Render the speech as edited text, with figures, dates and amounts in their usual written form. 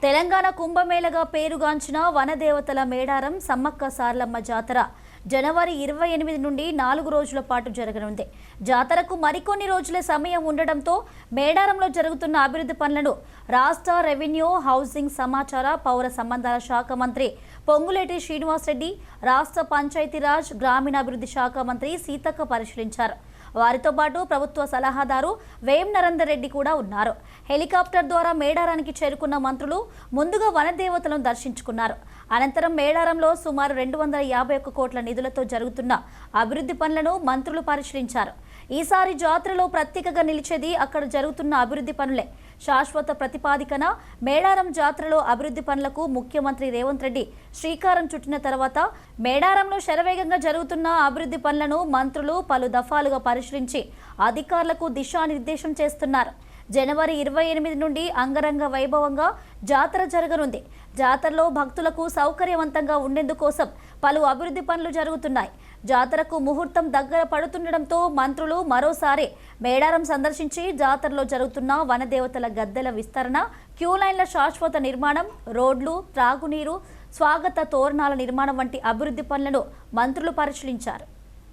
తెలంగాణ కుంభమేళగా పేరుగాంచిన వనదేవతల మేడారం సమ్మక్క సార్లమ్మ జాతర జనవరి 28 నుండి 4 రోజుల పాటు జరగనుంది. జాతరకు మరికొన్ని రోజుల సమయం ఉండడంతో మేడారంలో జరుగుతున్న అభివృద్ధి పనులను రాష్ట్ర రెవెన్యూ, హౌసింగ్, సమాచార, పౌర సంబంధాల శాఖ మంత్రి పొంగులేటి శ్రీనివాసరెడ్డి, రాష్ట్ర పంచాయతీరాజ్, గ్రామీణాభివృద్ధి శాఖ మంత్రి సీతక్క పరిశీలించారు. వారితో పాటు ప్రభుత్వ సలహాదారు వేం నరేందర్ రెడ్డి కూడా ఉన్నారు. హెలికాప్టర్ ద్వారా మేడారానికి చేరుకున్న మంత్రులు ముందుగా వనదేవతలను దర్శించుకున్నారు. అనంతరం మేడారంలో సుమారు 251 కోట్ల నిధులతో జరుగుతున్న అభివృద్ధి పనులను మంత్రులు పరిశీలించారు. ఈసారి జాతరలో ప్రత్యేకంగా నిలిచేది అక్కడ జరుగుతున్న అభివృద్ధి పనులే. శాశ్వత ప్రతిపాదికన మేడారం జాతరలో అభివృద్ధి పనులకు ముఖ్యమంత్రి రేవంత్ రెడ్డి శ్రీకారం చుట్టిన తర్వాత మేడారంలో శరవేగంగా జరుగుతున్న అభివృద్ధి పనులను మంత్రులు పలు దఫాలుగా పరిశీలించి అధికారులకు దిశానిర్దేశం చేస్తున్నారు. జనవరి 28 నుండి అంగరంగ వైభవంగా జాతర జరగనుంది. జాతరలో భక్తులకు సౌకర్యవంతంగా ఉండేందుకోసం పలు అభివృద్ధి పనులు జరుగుతున్నాయి. జాతరకు ముహూర్తం దగ్గర పడుతుండటంతో మంత్రులు మరోసారి మేడారం సందర్శించి జాతరలో జరుగుతున్న వనదేవతల గద్దెల విస్తరణ, క్యూలైన్ల శాశ్వత నిర్మాణం, రోడ్లు, త్రాగునీరు, స్వాగత తోరణాల నిర్మాణం వంటి అభివృద్ధి పనులను మంత్రులు పరిశీలించారు.